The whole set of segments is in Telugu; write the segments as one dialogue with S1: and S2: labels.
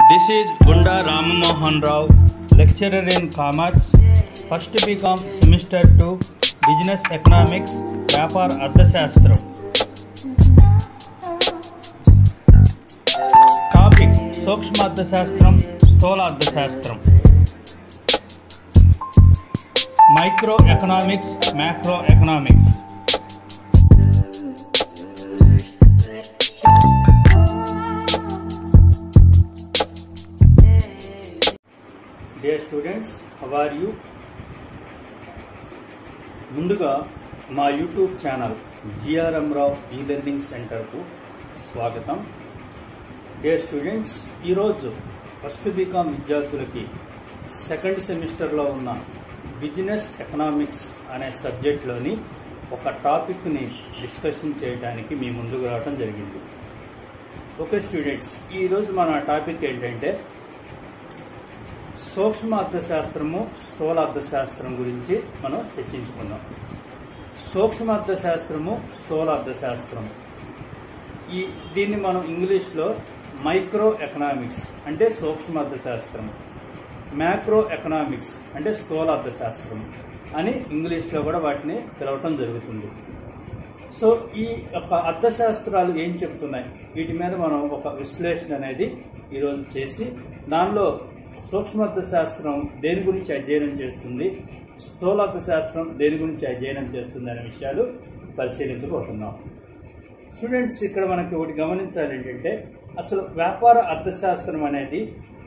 S1: This is Gunda Ramamohan Rao, lecturer in Commerce, first BCom semester 2, Business Economics, Vyapar Arthashastram. Topic: Sukshma Arthashastram, Sthola Arthashastram. Microeconomics, Macroeconomics. Dear students, how are you? ముందుగా మా యూట్యూబ్ ఛానల్ జిఆర్ఎం రావు ఈ లెర్నింగ్ సెంటర్కు స్వాగతం. డియర్ స్టూడెంట్స్, ఈరోజు ఫస్ట్ బీకామ్ విద్యార్థులకి సెకండ్ సెమిస్టర్లో ఉన్న బిజినెస్ ఎకనామిక్స్ అనే సబ్జెక్ట్లోని ఒక టాపిక్ని డిస్కషన్ చేయడానికి మీ ముందుకు రావడం జరిగింది. ఓకే స్టూడెంట్స్, ఈరోజు మన టాపిక్ ఏంటంటే సూక్ష్మ అర్థశాస్త్రము, స్థూల అర్థశాస్త్రం గురించి మనం చర్చించుకుందాం. సూక్ష్మ అర్థశాస్త్రము, స్థూల అర్థశాస్త్రం, దీన్ని మనం ఇంగ్లీష్లో మైక్రో ఎకనామిక్స్ అంటే సూక్ష్మ అర్థశాస్త్రం, మ్యాక్రో ఎకనామిక్స్ అంటే స్థూల అర్థశాస్త్రం అని ఇంగ్లీష్లో కూడా వాటిని పిలవటం జరుగుతుంది. సో ఈ యొక్క అర్థశాస్త్రాలు ఏం చెప్తున్నాయి, వీటి మీద మనం ఒక విశ్లేషణ అనేది ఈరోజు చేసి దానిలో సూక్ష్మ అర్థశాస్త్రం దేని గురించి అధ్యయనం చేస్తుంది, స్థూల అర్థశాస్త్రం దేని గురించి అధ్యయనం చేస్తుంది అనే విషయాలు పరిశీలించబోతున్నాం. స్టూడెంట్స్, ఇక్కడ మనకి ఒకటి గమనించాలి ఏంటంటే, అసలు వ్యాపార అర్థశాస్త్రం అనేది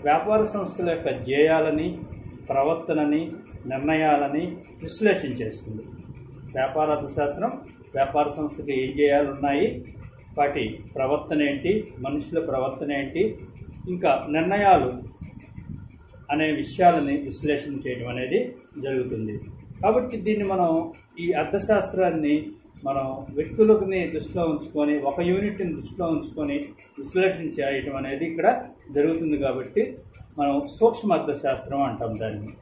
S1: వ్యాపార సంస్థల యొక్క ధ్యేయాలని, ప్రవర్తనని, నిర్ణయాలని విశ్లేషణ చేస్తుంది. వ్యాపార అర్థశాస్త్రం వ్యాపార సంస్థకి ఏం ధ్యేయాలు ఉన్నాయి, వాటి ప్రవర్తన ఏంటి, మనుషుల ప్రవర్తన ఏంటి, ఇంకా నిర్ణయాలు అనే విషయాలని విశ్లేషణ చేయడం అనేది జరుగుతుంది. కాబట్టి దీన్ని మనం ఈ అర్థశాస్త్రాన్ని మనం వ్యక్తులని దృష్టిలో ఉంచుకొని, ఒక యూనిట్ని దృష్టిలో ఉంచుకొని విశ్లేషణ చేయడం అనేది ఇక్కడ జరుగుతుంది. కాబట్టి మనం సూక్ష్మ అర్థశాస్త్రం అంటాం దాన్ని.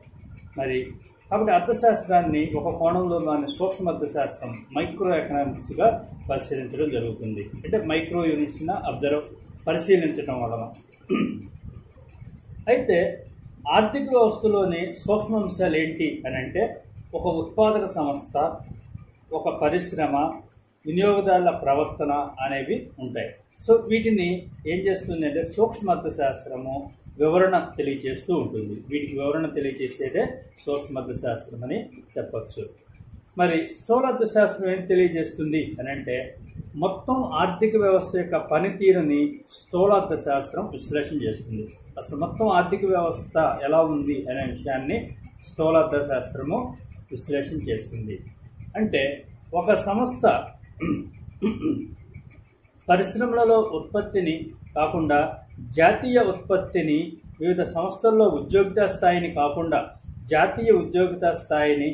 S1: కాబట్టి అర్థశాస్త్రాన్ని ఒక కోణంలో దాన్ని సూక్ష్మ అర్థశాస్త్రం మైక్రో ఎకనామిక్స్గా పరిశీలించడం జరుగుతుంది. అంటే మైక్రో యూనిట్స్ని పరిశీలించడం వలన. అయితే ఆర్థిక వ్యవస్థలోని సూక్ష్మాంశాలు ఏంటి అని అంటే, ఒక ఉత్పాదక సంస్థ, ఒక పరిశ్రమ, వినియోగదారుల ప్రవర్తన అనేవి ఉంటాయి. సో వీటిని ఏం చేస్తుంది అంటే సూక్ష్మ అర్థశాస్త్రము వివరణ తెలియజేస్తూ ఉంటుంది. వీటికి వివరణ తెలియజేసేదే సూక్ష్మ అర్థశాస్త్రం అని చెప్పచ్చు. మరి స్థూల అర్థశాస్త్రం ఏం తెలియజేస్తుంది అని అంటే, మొత్తం ఆర్థిక వ్యవస్థ యొక్క పనితీరుని స్థూల అర్థశాస్త్రం విశ్లేషణ చేస్తుంది. అసలు మొత్తం ఆర్థిక వ్యవస్థ ఎలా ఉంది అనే విషయాన్ని స్థూల అర్థశాస్త్రము విశ్లేషణ చేస్తుంది. అంటే ఒక సంస్థ పరిశ్రమలలో ఉత్పత్తిని కాకుండా జాతీయ ఉత్పత్తిని, వివిధ సంస్థల్లో ఉద్యోగితా స్థాయిని కాకుండా జాతీయ ఉద్యోగితా స్థాయిని,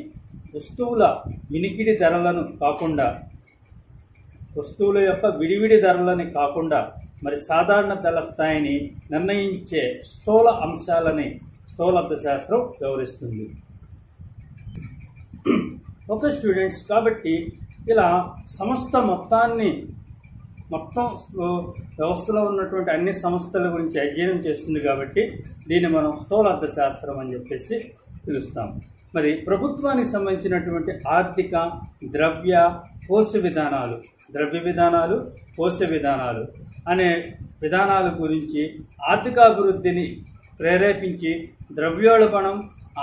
S1: వస్తువుల వినికిడి ధరలను కాకుండా, వస్తువుల యొక్క విడివిడి ధరలని కాకుండా, మరి సాధారణ ధరల స్థాయిని నిర్ణయించే స్థూల అంశాలని స్థూల అర్థశాస్త్రం వివరిస్తుంది. ఓకే స్టూడెంట్స్, కాబట్టి ఇలా సంస్థ మొత్తం వ్యవస్థలో ఉన్నటువంటి అన్ని సంస్థల గురించి అధ్యయనం చేస్తుంది. కాబట్టి దీన్ని మనం స్థూల అర్థశాస్త్రం అని చెప్పేసి పిలుస్తాం. మరి ప్రభుత్వానికి సంబంధించినటువంటి ఆర్థిక, ద్రవ్య విధానాలు, కోశ విధానాలు అనే విధానాల గురించి ఆర్థికాభివృద్ధిని ప్రేరేపించి ద్రవ్యోల్బణం,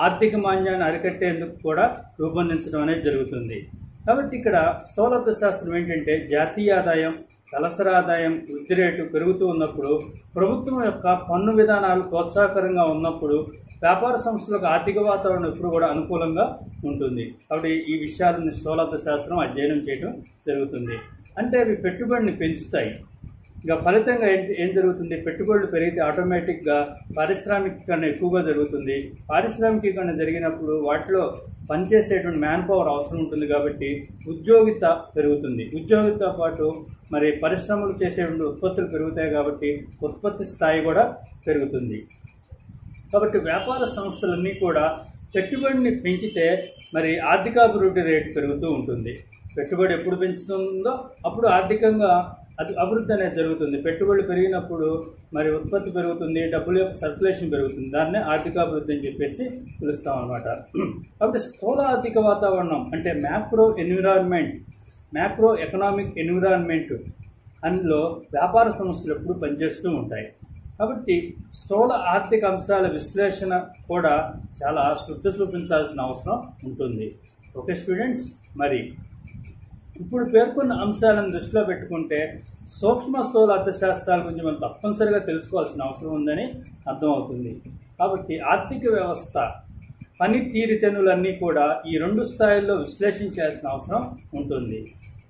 S1: ఆర్థిక మాంద్యాన్ని అరికట్టేందుకు కూడా రూపొందించడం అనేది జరుగుతుంది. కాబట్టి ఇక్కడ స్థూల అర్థశాస్త్రం ఏంటంటే, జాతీయ ఆదాయం, తలసరి ఆదాయం వృద్ధి రేటు పెరుగుతూ ఉన్నప్పుడు, ప్రభుత్వం యొక్క పన్ను విధానాలు ప్రోత్సాహకరంగా ఉన్నప్పుడు వ్యాపార సంస్థలకు ఆర్థిక వాతావరణం ఎప్పుడు కూడా అనుకూలంగా ఉంటుంది. కాబట్టి ఈ విషయాలను స్థూల అర్థశాస్త్రం అధ్యయనం చేయడం జరుగుతుంది. అంటే అవి పెట్టుబడిని పెంచుతాయి. ఇక ఫలితంగా ఏం జరుగుతుంది, పెట్టుబడులు పెరిగితే ఆటోమేటిక్గా పారిశ్రామికీకరణ ఎక్కువగా జరుగుతుంది. పారిశ్రామికీకరణ జరిగినప్పుడు వాటిలో పనిచేసేటువంటి మ్యాన్ పవర్ అవసరం ఉంటుంది. కాబట్టి ఉద్యోగిత పెరుగుతుంది. ఉద్యోగితో పాటు మరి పరిశ్రమలు చేసేటువంటి ఉత్పత్తులు పెరుగుతాయి. కాబట్టి ఉత్పత్తి స్థాయి కూడా పెరుగుతుంది. కాబట్టి వ్యాపార సంస్థలన్నీ కూడా పెట్టుబడిని పెంచితే మరి ఆర్థికాభివృద్ధి రేటు పెరుగుతూ ఉంటుంది. పెట్టుబడి ఎప్పుడు పెంచుతుందో అప్పుడు ఆర్థికంగా అది అభివృద్ధి అనేది జరుగుతుంది. పెట్టుబడులు పెరిగినప్పుడు మరి ఉత్పత్తి పెరుగుతుంది, డబ్బుల యొక్క సర్క్యులేషన్ పెరుగుతుంది. దాన్నే ఆర్థికాభివృద్ధి అని చెప్పేసి పిలుస్తాం అనమాట. కాబట్టి స్థూల ఆర్థిక వాతావరణం అంటే మ్యాక్రో ఎకనామిక్ ఎన్విరాన్మెంట్ అందులో వ్యాపార సంస్థలు ఎప్పుడు పనిచేస్తూ ఉంటాయి. కాబట్టి స్థూల ఆర్థిక అంశాల విశ్లేషణ కూడా చాలా శ్రద్ధ చూపించాల్సిన అవసరం ఉంటుంది. ఓకే స్టూడెంట్స్, మరి ఇప్పుడు పేర్కొన్న అంశాలను దృష్టిలో పెట్టుకుంటే సూక్ష్మ స్థూల అర్థశాస్త్రాల గురించి మనం తప్పనిసరిగా తెలుసుకోవాల్సిన అవసరం ఉందని అర్థమవుతుంది. కాబట్టి ఆర్థిక వ్యవస్థ పని తీరుతెన్నులన్నీ కూడా ఈ 2 స్థాయిల్లో విశ్లేషించాల్సిన అవసరం ఉంటుంది.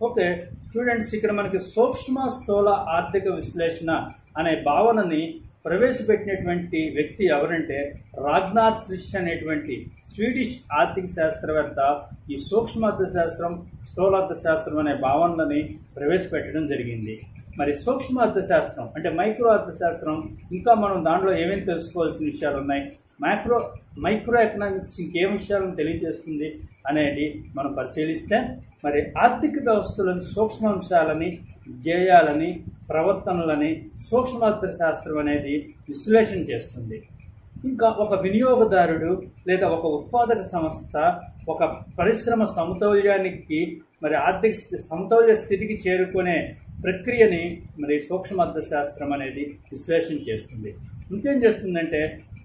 S1: ఓకే స్టూడెంట్స్, ఇక్కడ మనకి సూక్ష్మ స్థూల ఆర్థిక విశ్లేషణ అనే భావనని ప్రవేశపెట్టినటువంటి వ్యక్తి ఎవరంటే రాగ్నార్ ఫ్రిష్ అనేటువంటి స్వీడిష్ ఆర్థిక శాస్త్రవేత్త ఈ సూక్ష్మ అర్థశాస్త్రం, స్థూల అర్థశాస్త్రం అనే భావనని ప్రవేశపెట్టడం జరిగింది. మరి సూక్ష్మ అర్థశాస్త్రం అంటే మైక్రో అర్థశాస్త్రం, ఇంకా మనం దాంట్లో ఏమేమి తెలుసుకోవాల్సిన విషయాలు ఉన్నాయి, మైక్రో ఎకనామిక్స్ ఇంకేం విషయాలను తెలియజేస్తుంది అనేది మనం పరిశీలిస్తే మరి ఆర్థిక వ్యవస్థలోని సూక్ష్మాంశాలని, ధ్యేయాలని, ప్రవర్తనలని సూక్ష్మ అర్థశాస్త్రం అనేది విశ్లేషణ చేస్తుంది. ఇంకా ఒక వినియోగదారుడు లేదా ఒక ఉత్పాదక సంస్థ ఒక పరిశ్రమ సమతౌల్యానికి మరి ఆర్థిక సమతౌల్య స్థితికి చేరుకునే ప్రక్రియని మరి సూక్ష్మ అర్థశాస్త్రం అనేది విశ్లేషణ చేస్తుంది. ఇంకేం చేస్తుందంటే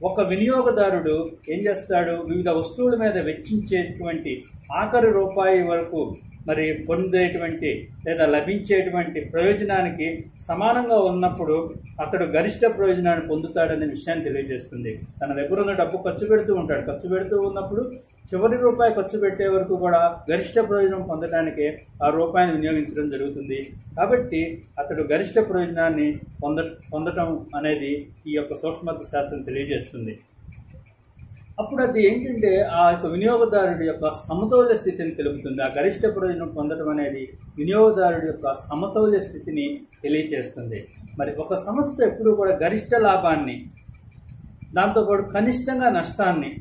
S1: ఒక వినియోగదారుడు ఏం చేస్తాడు, వివిధ వస్తువుల మీద వెచ్చించేటువంటి ఆఖరి రూపాయి వరకు మరి పొందేటువంటి లేదా లభించేటువంటి ప్రయోజనానికి సమానంగా ఉన్నప్పుడు అతడు గరిష్ట ప్రయోజనాన్ని పొందుతాడనే విషయాన్ని తెలియజేస్తుంది. తన దగ్గర ఉన్న డబ్బు ఖర్చు పెడుతూ ఉంటాడు. ఖర్చు పెడుతూ ఉన్నప్పుడు చివరి రూపాయి ఖర్చు పెట్టే వరకు కూడా గరిష్ట ప్రయోజనం పొందడానికి ఆ రూపాయిని వినియోగించడం జరుగుతుంది. కాబట్టి అతడు గరిష్ట ప్రయోజనాన్ని పొందటం అనేది ఈ యొక్క సూక్ష్మార్థశాస్త్రం తెలియజేస్తుంది. అప్పుడు అది ఏంటంటే ఆ యొక్క వినియోగదారుడి యొక్క సమతౌల్య స్థితిని తెలుపుతుంది. ఆ గరిష్ట ప్రయోజనం పొందడం అనేది వినియోగదారుడి యొక్క సమతౌల్య స్థితిని తెలియచేస్తుంది. మరి ఒక సంస్థ ఎప్పుడూ కూడా గరిష్ట లాభాన్ని దాంతోపాటు కనిష్టంగా నష్టాన్ని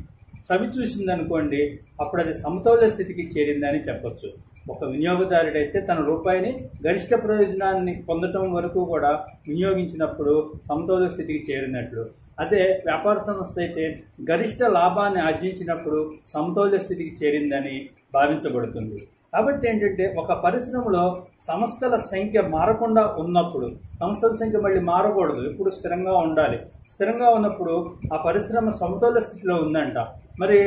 S1: చవిచూసిందనుకోండి, అప్పుడు అది సమతౌల్య స్థితికి చేరిందని చెప్పొచ్చు. ఒక వినియోగదారుడైతే తన రూపాయిని గరిష్ట ప్రయోజనాన్ని పొందటం వరకు కూడా వినియోగించినప్పుడు సమతౌల్య స్థితికి చేరినట్లు. అదే వ్యాపార సంస్థ అయితే గరిష్ట లాభాన్ని ఆర్జించినప్పుడు సమతౌల్య స్థితికి చేరిందని భావించబడుతుంది. కాబట్టి ఏంటంటే ఒక పరిశ్రమలో సంస్థల సంఖ్య మారకుండా ఉన్నప్పుడు, సంస్థల సంఖ్య మళ్ళీ మారకూడదు, ఎప్పుడు స్థిరంగా ఉండాలి. స్థిరంగా ఉన్నప్పుడు ఆ పరిశ్రమ సమతౌల్య స్థితిలో ఉందంట. మరి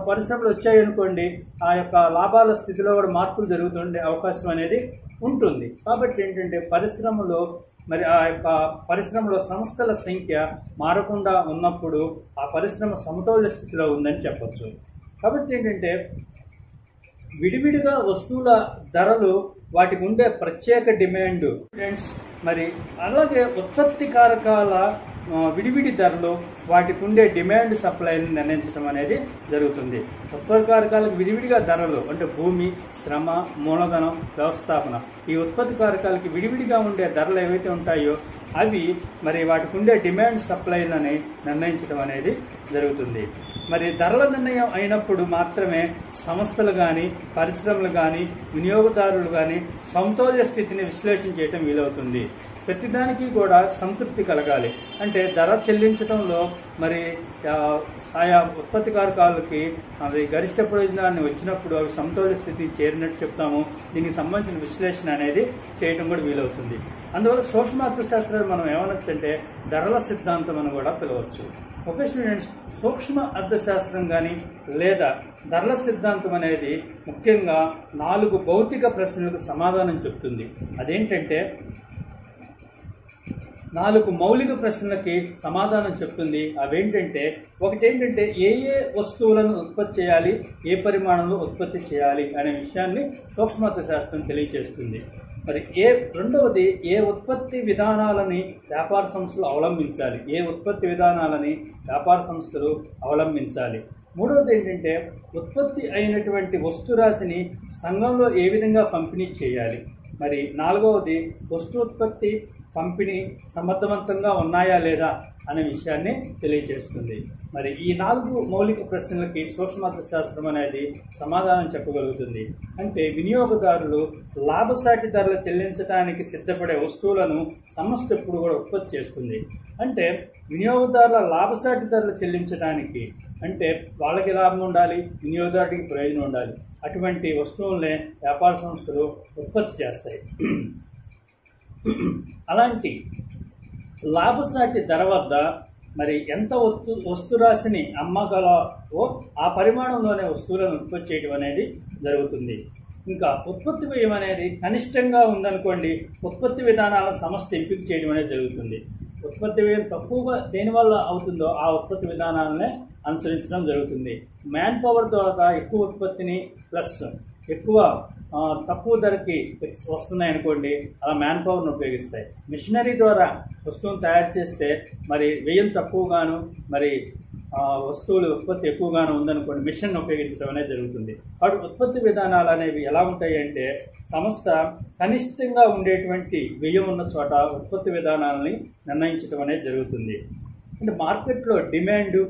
S1: పరిశ్రమలు వచ్చాయనుకోండి, ఆ యొక్క లాభాల స్థితిలో కూడా మార్పులు జరుగుతుండే అవకాశం అనేది ఉంటుంది. కాబట్టి ఏంటంటే పరిశ్రమలో మరి ఆ యొక్క పరిశ్రమలో సంస్థల సంఖ్య మారకుండా ఉన్నప్పుడు ఆ పరిశ్రమ సమతౌల్య స్థితిలో ఉందని చెప్పొచ్చు. కాబట్టి ఏంటంటే విడివిడిగా వస్తువుల ధరలు వాటికి ఉండే ప్రత్యేక డిమాండ్ ఫ్రెండ్స్, మరి అలాగే ఉత్పత్తి కారకాల విడివిడి ధరలు వాటికి ఉండే డిమాండ్ సప్లైని నిర్ణయించడం అనేది జరుగుతుంది. ఉత్పత్తి కారకాలకు విడివిడిగా ధరలు అంటే భూమి, శ్రమ, మూలధనం, వ్యవస్థాపన, ఈ ఉత్పత్తి కారకాలకి విడివిడిగా ఉండే ధరలు ఏవైతే ఉంటాయో అవి మరి వాటికి ఉండే డిమాండ్ సప్లైలని నిర్ణయించడం అనేది జరుగుతుంది. మరి ధరల నిర్ణయం అయినప్పుడు మాత్రమే సంస్థలు కానీ, పరిశ్రమలు కానీ, వినియోగదారులు కానీ సమతౌల్య స్థితిని విశ్లేషణ చేయడం వీలవుతుంది. ప్రతిదానికి కూడా సంతృప్తి కలగాలి. అంటే ధర చెల్లించడంలో మరి ఆయా ఉత్పత్తి కారకాలకి అవి గరిష్ట ప్రయోజనాన్ని వచ్చినప్పుడు అవి సమతౌల్య స్థితికి చేరినట్టు చెప్తాము. దీనికి సంబంధించిన విశ్లేషణ అనేది చేయడం కూడా వీలవుతుంది. అందువల్ల సూక్ష్మ అర్థశాస్త్రాన్ని మనం ఏమనొచ్చు అంటే ధరల సిద్ధాంతం అని కూడా పిలవచ్చు. ఓకే స్టూడెంట్స్, సూక్ష్మ అర్థశాస్త్రం కానీ లేదా ధరల సిద్ధాంతం అనేది ముఖ్యంగా 4 భౌతిక ప్రశ్నలకు సమాధానం చెప్తుంది. అదేంటంటే 4 మౌలిక ప్రశ్నలకి సమాధానం చెప్తుంది. అవేంటంటే ఒకటేంటంటే ఏ వస్తువులను ఉత్పత్తి చేయాలి, ఏ పరిమాణంలో ఉత్పత్తి చేయాలి అనే విషయాన్ని సూక్ష్మార్థశాస్త్రం తెలియజేస్తుంది. మరి రెండవది ఏ ఉత్పత్తి విధానాలని వ్యాపార సంస్థలు అవలంబించాలి, ఏ ఉత్పత్తి విధానాలని వ్యాపార సంస్థలు అవలంబించాలి. మూడవది ఏంటంటే ఉత్పత్తి అయినటువంటి వస్తురాశిని సంఘంలో ఏ విధంగా పంపిణీ చేయాలి. మరి 4వది వస్తు ఉత్పత్తి పంపిణీ సమర్థవంతంగా ఉన్నాయా లేదా అనే విషయాన్ని తెలియజేస్తుంది. మరి ఈ 4 మౌలిక ప్రశ్నలకి సూక్ష్మార్థశాస్త్రం అనేది సమాధానం చెప్పగలుగుతుంది. అంటే వినియోగదారులు లాభసాటి ధరలు చెల్లించడానికి సిద్ధపడే వస్తువులను సంస్థ ఎప్పుడు కూడా ఉత్పత్తి చేస్తుంది. అంటే వినియోగదారుల లాభసాటి ధరలు చెల్లించడానికి అంటే వాళ్ళకి లాభం ఉండాలి, వినియోగదారుడికి ప్రయోజనం ఉండాలి. అటువంటి వస్తువులనే వ్యాపార సంస్థలు ఉత్పత్తి చేస్తాయి. అలాంటి లాభసాటి ధర వద్ద మరి ఎంత వస్తురాశిని అమ్మగలవో ఆ పరిమాణంలోనే వస్తువులను ఉత్పత్తి చేయడం అనేది జరుగుతుంది. ఇంకా ఉత్పత్తి వ్యయం అనేది కనిష్టంగా ఉందనుకోండి, ఉత్పత్తి విధానాల సంస్థ ఎంపిక చేయడం అనేది జరుగుతుంది. ఉత్పత్తి వ్యయం తక్కువగా దేనివల్ల అవుతుందో ఆ ఉత్పత్తి విధానాలనే అనుసరించడం జరుగుతుంది. మ్యాన్ పవర్ ద్వారా ఎక్కువ ఉత్పత్తిని ప్లస్ ఎక్కువ తక్కువ ధరకి వస్తున్నాయి అనుకోండి, అలా మ్యాన్ పవర్ను ఉపయోగిస్తాయి. మిషనరీ ద్వారా వస్తువును తయారు చేస్తే మరి వ్యయం తక్కువగాను మరి వస్తువుల ఉత్పత్తి ఎక్కువగాను ఉందనుకోండి, మిషన్ ఉపయోగించడం అనేది జరుగుతుంది. కాబట్టి ఉత్పత్తి విధానాలు అనేవి ఎలా ఉంటాయి అంటే సంస్థ కనిష్టంగా ఉండేటువంటి వ్యయం ఉన్న చోట ఉత్పత్తి విధానాలని నిర్ణయించడం అనేది జరుగుతుంది. అంటే మార్కెట్లో డిమాండ్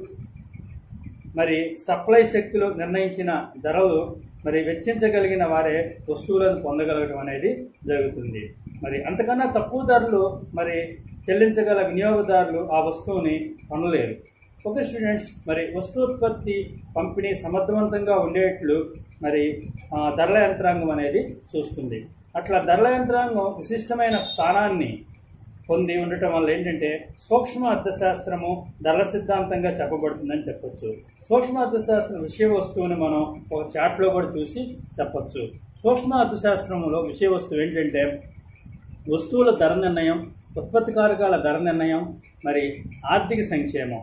S1: మరి సప్లై శక్తిలో నిర్ణయించిన ధరలు మరి వెచ్చించగలిగిన వారే వస్తువులను పొందగలగడం అనేది జరుగుతుంది. మరి అంతకన్నా తక్కువ ధరలు మరి చెల్లించగల వినియోగదారులు ఆ వస్తువుని కొనలేరు. ఓకే స్టూడెంట్స్, మరి వస్తువుత్పత్తి పంపిణీ సమర్థవంతంగా ఉండేట్లు మరి ధరల యంత్రాంగం అనేది చూస్తుంది. అట్లా ధరల యంత్రాంగం విశిష్టమైన స్థానాన్ని పొంది ఉండటం వల్ల ఏంటంటే సూక్ష్మ అర్థశాస్త్రము ధరల సిద్ధాంతంగా చెప్పబడుతుందని చెప్పొచ్చు. సూక్ష్మ అర్థశాస్త్రం విషయ వస్తువుని మనం ఒక చార్ట్లో కూడా చూసి చెప్పొచ్చు. సూక్ష్మ అర్థశాస్త్రంలో విషయ వస్తువు ఏంటంటే వస్తువుల ధర నిర్ణయం, ఉత్పత్తి కారకాల ధర నిర్ణయం, మరి ఆర్థిక సంక్షేమం.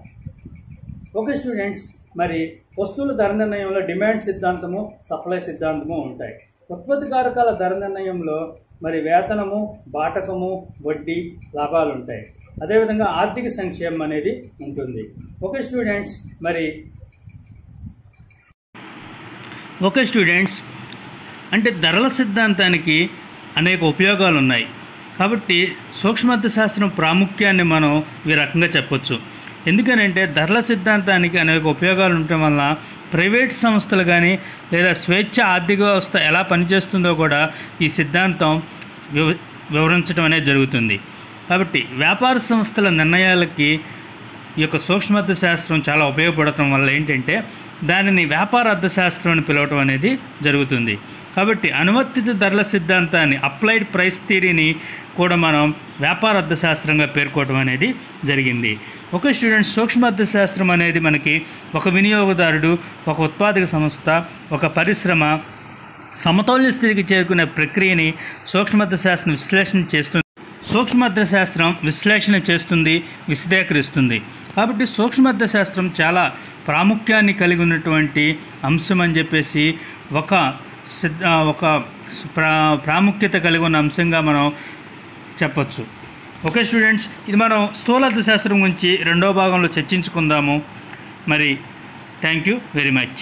S1: ఓకే స్టూడెంట్స్, మరి వస్తువుల ధర నిర్ణయంలో డిమాండ్ సిద్ధాంతము, సప్లై సిద్ధాంతము ఉంటాయి. ఉత్పత్తి కారకాల ధర నిర్ణయంలో మరి వేతనము, బాటకము, వడ్డీ, లాభాలు ఉంటాయి. అదేవిధంగా ఆర్థిక సంక్షేమం అనేది ఉంటుంది. ఓకే స్టూడెంట్స్, అంటే ధరల సిద్ధాంతానికి అనేక ఉపయోగాలు ఉన్నాయి. కాబట్టి సూక్ష్మార్థశాస్త్రం ప్రాముఖ్యాన్ని మనం ఈ రకంగా చెప్పొచ్చు. ఎందుకనంటే ధరల సిద్ధాంతానికి అనేక ఉపయోగాలు ఉండటం వల్ల ప్రైవేట్ సంస్థలు కానీ లేదా స్వేచ్ఛ ఆర్థిక వ్యవస్థ ఎలా పనిచేస్తుందో కూడా ఈ సిద్ధాంతం వివరించడం అనేది జరుగుతుంది. కాబట్టి వ్యాపార సంస్థల నిర్ణయాలకి ఈ యొక్క సూక్ష్మార్థశాస్త్రం చాలా ఉపయోగపడటం వల్ల ఏంటంటే దానిని వ్యాపార అర్థశాస్త్రం అని పిలవటం అనేది జరుగుతుంది. కాబట్టి అనువర్తిత ధరల సిద్ధాంతాన్ని, అప్లైడ్ ప్రైస్ థియరీని కూడా మనం వ్యాపార అర్థశాస్త్రంగా పేర్కోవటం అనేది జరిగింది. ఓకే స్టూడెంట్స్, సూక్ష్మ అర్థశాస్త్రం అనేది మనకి ఒక వినియోగదారుడు, ఒక ఉత్పాదక సంస్థ, ఒక పరిశ్రమ సమతౌల్య స్థితికి చేరుకునే ప్రక్రియని సూక్ష్మార్థశాస్త్రం విశ్లేషణ చేస్తుంది, విశదీకరిస్తుంది. కాబట్టి సూక్ష్మార్థశాస్త్రం చాలా ప్రాముఖ్యాన్ని కలిగి ఉన్నటువంటి అంశం అని చెప్పేసి ఒక ప్రాముఖ్యత కలిగి ఉన్న అంశంగా మనం చెప్పచ్చు. ఓకే స్టూడెంట్స్, ఇది మనం స్థూల అర్థశాస్త్రం గురించి 2వ భాగంలో చర్చించుకుందాము. మరి థ్యాంక్ యూ వెరీ మచ్.